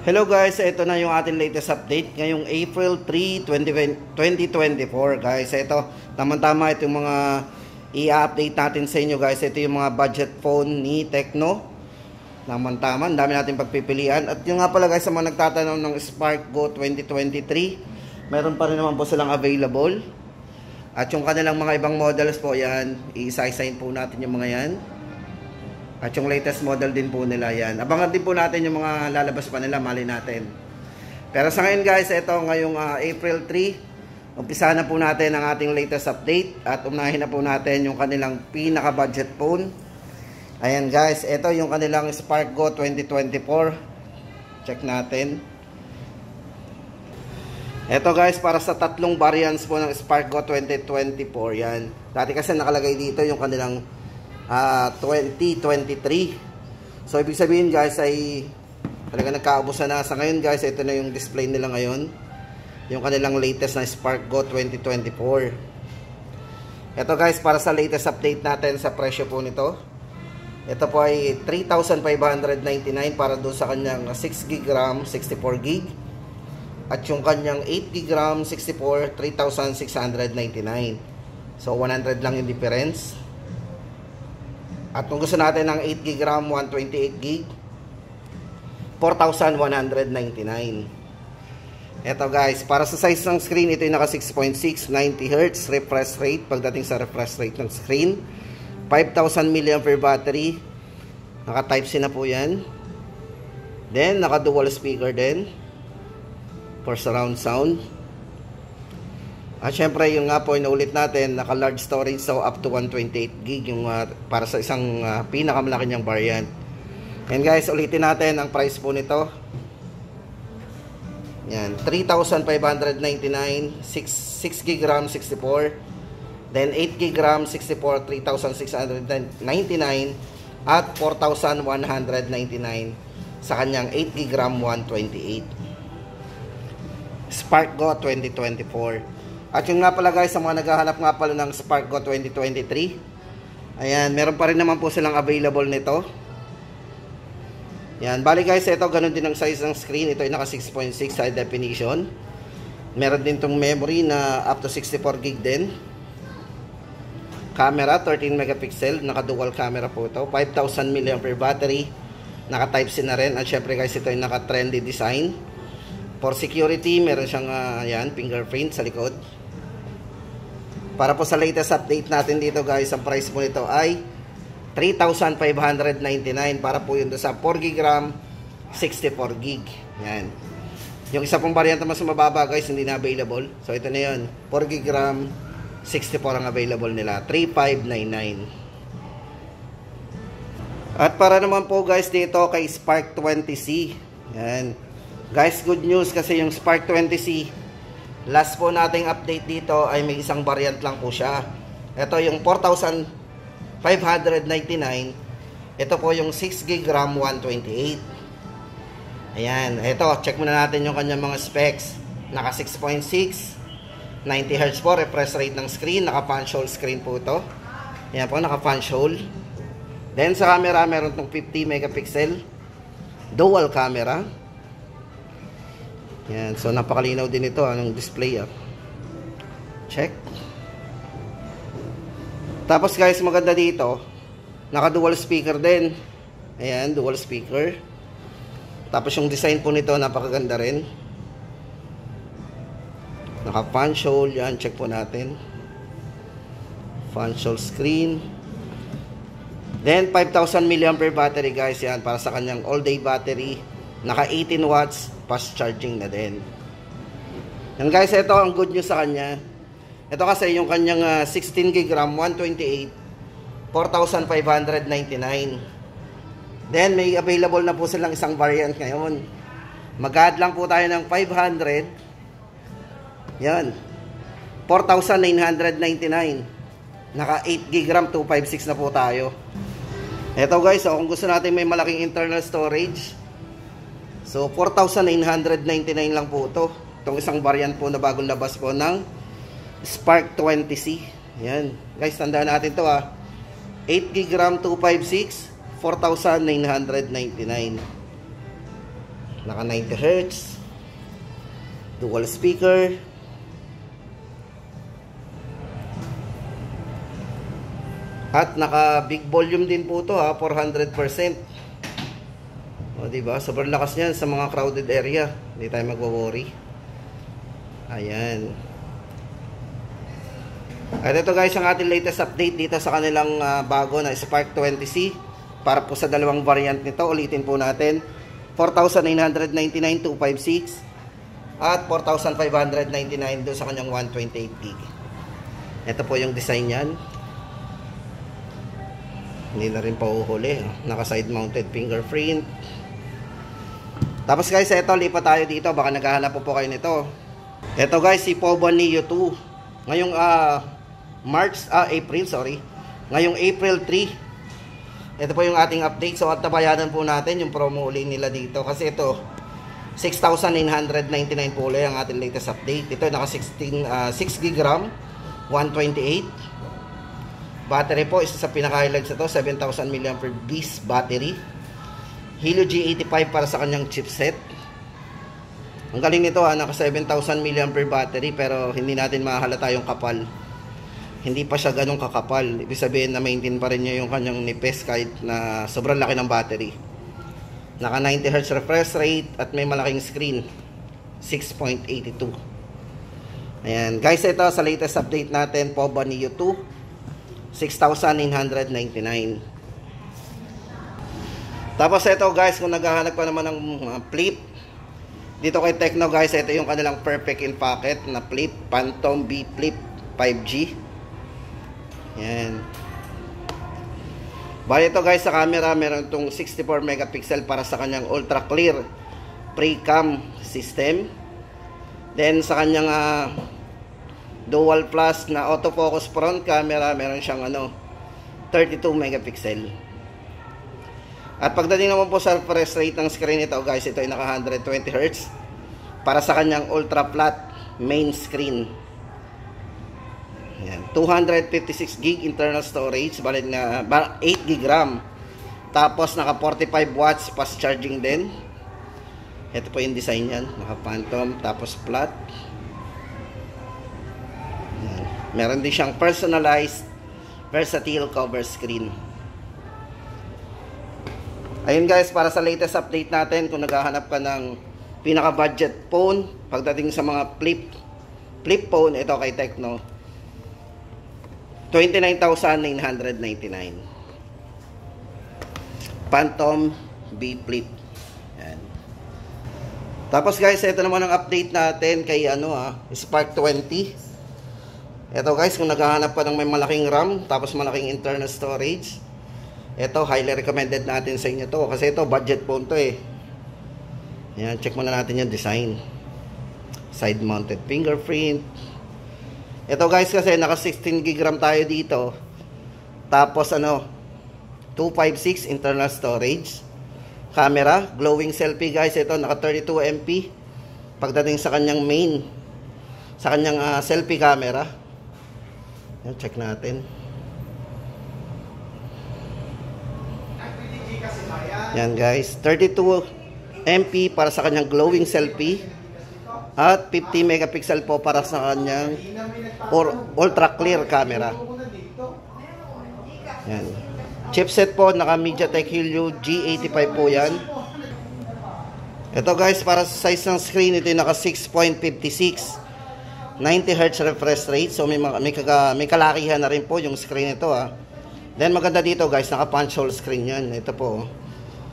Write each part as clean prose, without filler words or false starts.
Hello guys, ito na yung ating latest update ngayong April 3, 2024 guys. Ito, tama-tama itong mga i-update natin sa inyo guys. Ito yung mga budget phone ni Tecno. Tama-tama, ang dami natin pagpipilian. At yung nga pala guys, sa mga nagtatanong ng Spark Go 2023, meron pa rin naman po silang available. At yung kanilang mga ibang models po yan, i-isa-isahin po natin yung mga yan. At yung latest model din po nila yan. Abangan din po natin yung mga lalabas pa nila, mali natin. Pero sa ngayon guys, ito ngayong April 3, umpisa na po natin ang ating latest update. At unahin na po natin yung kanilang pinaka-budget phone. Ayan guys, ito yung kanilang Spark Go 2024. Check natin. Ito guys, para sa tatlong variants po ng Spark Go 2024. Yan. Dati kasi nakalagay dito yung kanilang 2023. So ibig sabihin guys ay talaga nagkaubusan na. Sa ngayon guys, ito na yung display nila ngayon, yung kanilang latest na Spark Go 2024. Ito guys, para sa latest update natin sa presyo po nito, ito po ay 3,599 para doon sa kanyang 6GB RAM 64GB. At yung kanyang 8GB RAM 64, 3,699. So 100 lang yung difference. At kung gusto natin ng 8GB RAM 128GB, 4,199. Ito guys, para sa size ng screen, ito yung naka 6.6, 90Hz refresh rate. Pagdating sa refresh rate ng screen, 5,000 mAh battery. Naka Type-C na po yan. Then, naka dual speaker din for surround sound. At syempre, yung nga po, inuulit natin, naka large storage, so up to 128GB yung para sa isang pinakamalaki niyang variant. And guys, ulitin natin ang price po nito. Yan, 3,599, 6GB RAM 64, then 8GB RAM 64, 3,699, at 4,199 sa kanyang 8GB RAM 128. Spark Go 2024. At yung nga pala guys, sa mga naghahanap nga pala ng Spark Go 2023, ayan, meron pa rin naman po silang available nito. Yan, bali guys, ito ganun din ang size ng screen. Ito ay naka 6.6 high definition. Meron din tong memory na up to 64GB din. Camera 13 megapixel, naka dual camera po ito. 5,000 mAh battery, naka Type-C na rin. At syempre guys, ito ay naka trendy design. For security, meron siyang ayan, fingerprint sa likod. Para po sa latest update natin dito guys, ang price po nito ay 3,599 para po yun sa 4GB RAM 64GB. Yan. Yung isa pong variant mas mababa guys, hindi na available. So ito na yun, 4GB RAM 64 ang available nila, 3,599. At para naman po guys dito kay Spark 20C. Yan. Guys, good news kasi yung Spark 20C, last po nating update dito ay may isang variant lang po siya. Ito yung 4,599. Ito po yung 6GB RAM 128. Ayan, ito, check muna natin yung kanyang mga specs. Naka 6.6, 90Hz po, refresh rate ng screen. Naka punch hole screen po ito. Ayan po, naka punch hole. Then sa camera, meron itong 50 megapixel dual camera. Yan, so napakalinaw din ito anong display check. Tapos guys, maganda dito, naka dual speaker din. Ayan, dual speaker. Tapos yung design po nito napakaganda rin. Naka punch hole, yan, check po natin. Punch hole screen. Then 5,000 mAh battery guys, yan, para sa kanyang all day battery. Naka 18 watts fast charging na din. Yan guys, ito ang good news sa kanya. Ito kasi yung kanyang 16GB RAM 128, 4,599. Then may available na po silang isang variant ngayon. Mag-add lang po tayo ng 500. Yan, 4,999. Naka 8GB RAM 256 na po tayo. Ito guys, so kung gusto natin may malaking internal storage, so 4,999 lang po ito. Itong isang variant po na bagong labas po ng Spark 20C. Yan. Guys, tandaan natin ito 8GB RAM 256, 4,999. Naka 90 Hz. Dual speaker. At naka big volume din po to ha, 400%. O diba? Sobrang lakas niyan sa mga crowded area. Hindi tayo magwo-worry. Ayan. At ito guys ang ating latest update dito sa kanilang bago na Spark 20C. Para po sa dalawang variant nito, ulitin po natin. 4,999 256 at 4,599 doon sa kanyang 128GB. Ito po yung design niyan. Hindi na rin pauhuli. Naka side mounted fingerprint. Tapos guys, ito lipat tayo dito. Baka naghahanap po kayo nito. Ito guys, si Povo Neo 2. Ngayong April, sorry. Ngayong April 3. Ito po yung ating update. So at tabayanan po natin yung promo uli nila dito. Kasi ito, 6,999 po ulit ang ating latest update. Ito naka 6GB RAM, 128. Battery po, isa sa pinaka-highlights ito, 7,000 mAh battery. Helio G85 para sa kanyang chipset. Ang galing nito naka 7,000 mAh battery pero hindi natin mahalata yung kapal. Hindi pa siya ganun kakapal. Ibig sabihin na maintain pa rin niya yung kanyang nipis kahit na sobrang laki ng battery. Naka 90 Hz refresh rate at may malaking screen. 6.82. Ayan. Guys, ito sa latest update natin, Povo Neo 2. 6,999. Tapos ito guys, kung naghahanap pa naman ng flip, dito kay Tecno guys, ito yung kanilang perfect in pocket na flip, Phantom B Flip 5G. Yan. Bali ito guys, sa camera meron itong 64 megapixel para sa kanyang ultra clear pre-cam system. Then sa kanyang dual plus na autofocus front camera, meron siyang 32 megapixel. At pagdating naman po sa refresh rate ng screen nito guys, ito ay naka 120 Hz para sa kanyang ultra flat main screen. Ayan, 256GB internal storage, balik na 8GB RAM. Tapos naka 45 watts fast charging din. Ito po yung design niyan, naka phantom tapos flat. Meron din siyang personalized versatile cover screen. Ayun guys, para sa latest update natin, kung naghahanap ka ng pinaka budget phone pagdating sa mga flip phone, ito kay Tecno, 29,999. Phantom B Flip. Yan. Tapos guys, ito naman ang update natin kay Spark 20. Ito guys, kung naghahanap ka ng may malaking RAM, tapos malaking internal storage, ito, highly recommended natin sa inyo to. Kasi ito, budget phone to eh. Ayan, check muna natin yung design. Side mounted fingerprint. Ito guys, kasi naka 16GB RAM tayo dito. Tapos 256 internal storage. Camera, glowing selfie guys. Ito, naka 32MP. Pagdating sa kanyang selfie camera. Yan, check natin. Yan guys, 32MP para sa kanyang glowing selfie at 50 megapixel po para sa kanyang ultra clear camera. Yan. Chipset po, naka MediaTek Helio G85 po yan. Ito guys, para sa size ng screen, ito yung naka 6.56. 90 Hz refresh rate. So may kalakihan na rin po yung screen ito Then maganda dito guys, naka punch hole screen yan. Ito po.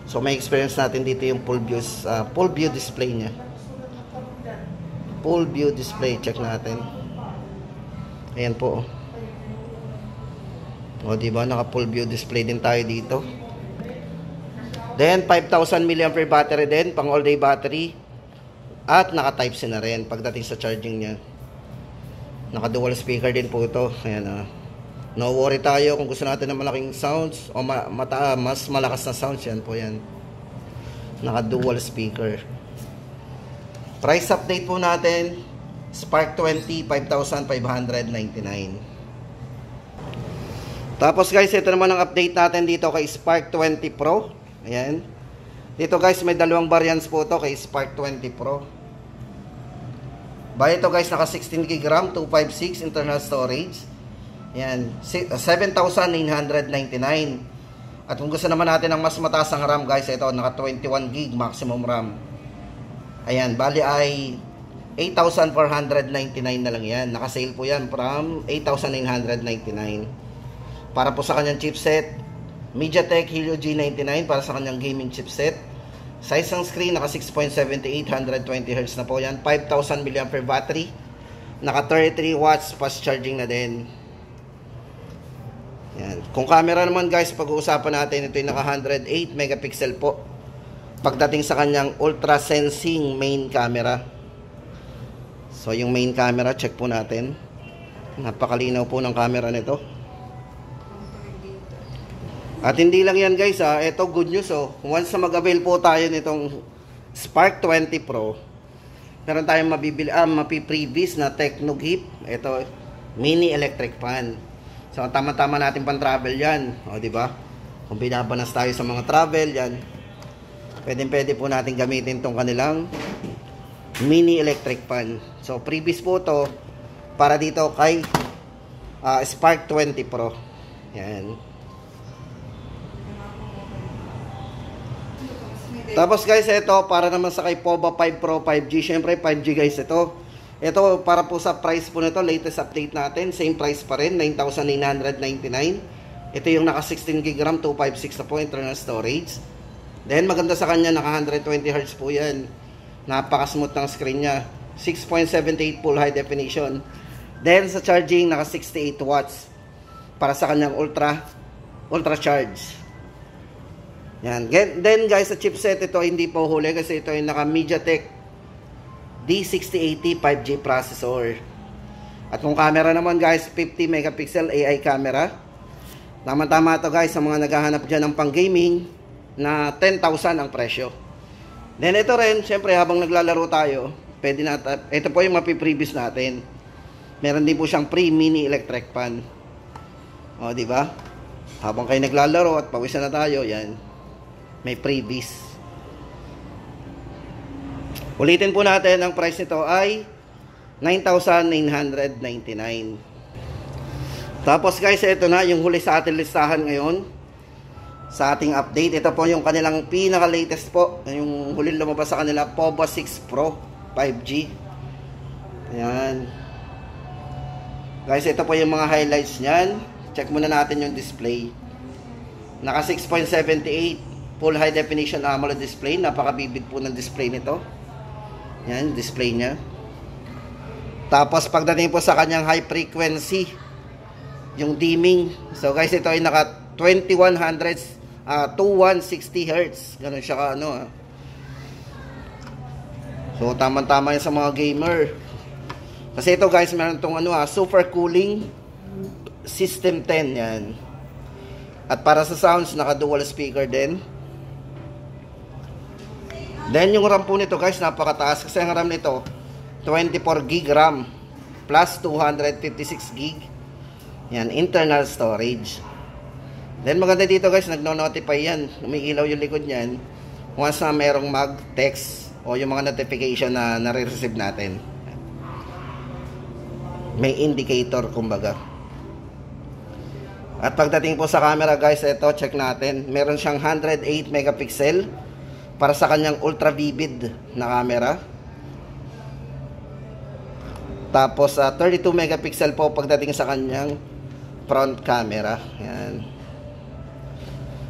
So may experience natin dito yung full view display niya. Full view display, check natin. Ayan po. O diba, naka full view display din tayo dito. Then 5,000 mAh battery din, pang all day battery. At naka type C na rin pagdating sa charging niya. Naka dual speaker din po ito. Ayan no worry tayo kung gusto natin ng malaking sounds o mas malakas na sounds, yan po yan. Naka dual speaker. Price update po natin, Spark 20, 5,599. Tapos guys, ito naman ang update natin dito kay Spark 20 Pro. Ayan. Dito guys, may dalawang variants po to kay Spark 20 Pro. Bali ito guys, naka 16 GB RAM, 256 internal storage. Yan, 7,999. At kung gusto naman natin ng mas mataas ang RAM guys, ito naka 21 GB maximum RAM. Ayan, bali ay 8,499 na lang yan. Naka-sale po yan from 8,999. Para po sa kanyang chipset, MediaTek Helio G99 para sa kanyang gaming chipset. Size ng screen, naka 6.78, 120Hz na po yan. 5,000 mAh battery. Naka 33 watts fast charging na din. Yan. Kung camera naman guys, pag-uusapan natin, ito yung naka 108 megapixel po. Pagdating sa kanyang ultra sensing main camera. So yung main camera, check po natin. Napakalinaw po ng camera nito. At hindi lang yan guys ha, ito good news oh. Once na mag-avail po tayo nitong Spark 20 Pro, meron tayong mapiprevious na Tecnogip. Ito, mini electric fan. So tama-tama natin pang travel yan, o di ba? Kung binabanas tayo sa mga travel yan, pwede po natin gamitin tong kanilang mini electric fan. So previous po to para dito kay Spark 20 Pro. Yan. Tapos guys, ito para naman sa kay Poba 5 Pro 5G. Syempre 5G guys ito. Ito para po sa price po nito, latest update natin, same price pa rin, 9,999. Ito yung naka 16 GB RAM, 256 na po internal storage. Then maganda sa kanya, naka 120Hz po yan. Napaka-smooth ng screen niya. 6.78 full high definition. Then sa charging, naka 68 watts. Para sa kanyang ultra charge. Yan. Then guys, sa chipset, ito hindi po huli kasi ito yung naka MediaTek D6080 5G processor. At kung camera naman guys, 50 megapixel AI camera. Tama-tama ito guys sa mga naghahanap dyan ng pang gaming na 10,000 ang presyo. Then ito rin, syempre habang naglalaro tayo, pwede na, ito po yung mapiprevious natin. Meron din po siyang pre-mini electric fan. O, di ba? Habang kayo naglalaro at pawisan na tayo, yan. May previous. Ulitin po natin, ang price nito ay 9,999. Tapos guys, ito na yung huli sa ating listahan ngayon. Sa ating update, ito po yung kanilang pinaka-latest po. Yung huling lumabas sa kanila, Poba 6 Pro 5G. Ayan. Guys, ito po yung mga highlights niyan. Check muna natin yung display. Naka 6.78 full high definition AMOLED display. Napakabibig po ng display nito. Yan, display niya. Tapos pagdating po sa kanyang high frequency, yung dimming. So guys, ito ay naka 2160 Hz. Ganun siya ka ano. So tama-tama yan sa mga gamer. Kasi ito guys, meron tong ano super cooling system 10 yan. At para sa sounds, naka dual speaker din. Then yung RAM po nito guys, napakataas kasi ang RAM nito 24 GB RAM plus 256 GB. Yan, internal storage. Then maganda dito guys, nagno-notify yan. Umiilaw yung likod niyan once na merong mag-text o yung mga notification na nare-receive natin. May indicator kumbaga. At pagdating po sa camera guys, ito check natin. Meron siyang 108 megapixel para sa kanyang ultra vivid na camera. Tapos 32 megapixel po pagdating sa kanyang front camera. Yan.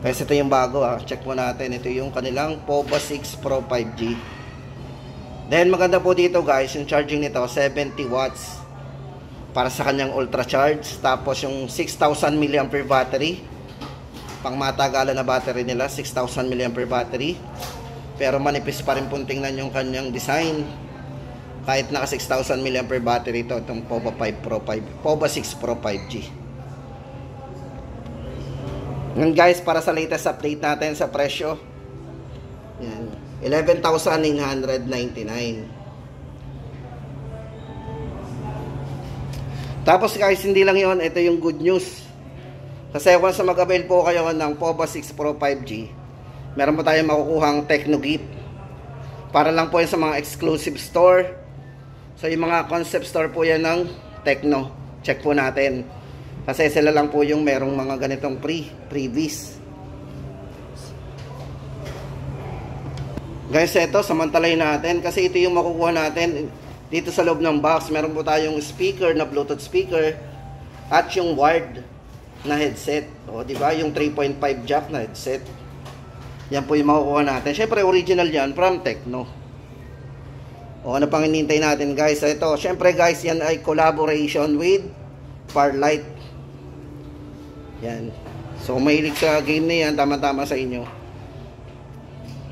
Kasi ito yung bago check mo natin. Ito yung kanilang Poba 6 Pro 5G. Then maganda po dito guys, yung charging nito 70 watts para sa kanyang ultra charge. Tapos yung 6,000 mAh battery, pang matagalan na battery nila, 6,000 mAh battery. Pero manipis pa rin pong tingnan yung kanyang design. Kahit naka 6,000 mAh battery ito, itong Poba 5 Pro 5, Poba 6 Pro 5G. Ngayon guys, para sa latest update natin sa presyo, yan, 11,999. Tapos guys, hindi lang yon, ito yung good news. Kasi once na mag-avail po kayo ng Poba 6 Pro 5G, Meron po tayong makukuhang Tecno gift. Para lang po yan sa mga exclusive store. So yung mga concept store po yan ng Tecno. Check po natin. Kasi sila lang po yung merong mga ganitong freebies. Guys, ito samantalahin natin kasi ito yung makukuha natin dito sa loob ng box. Meron po tayong speaker na Bluetooth speaker at yung wired na headset. O, di ba? Yung 3.5 jack na headset. Yan po yung makukuha natin. Syempre original yan from Tecno. O, ano pang hinihintay natin, guys? Ito, syempre guys, yan ay collaboration with Farlight. Yan. So, mahilig sa game na yan, tama-tama sa inyo.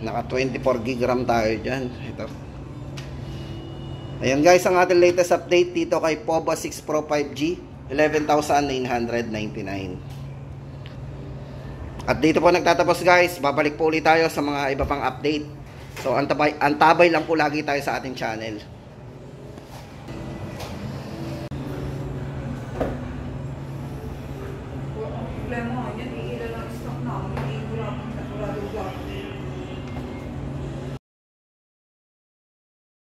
Naka 24 GB RAM tayo dyan. Ito. Ayan guys, ang ating latest update dito kay POVA 6 Pro 5G, 11,999. At dito po nagtatapos guys. Babalik po ulit tayo sa mga iba pang update. So, antabay lang po lagi tayo sa ating channel. Problema, yan, iilan lang stock namin.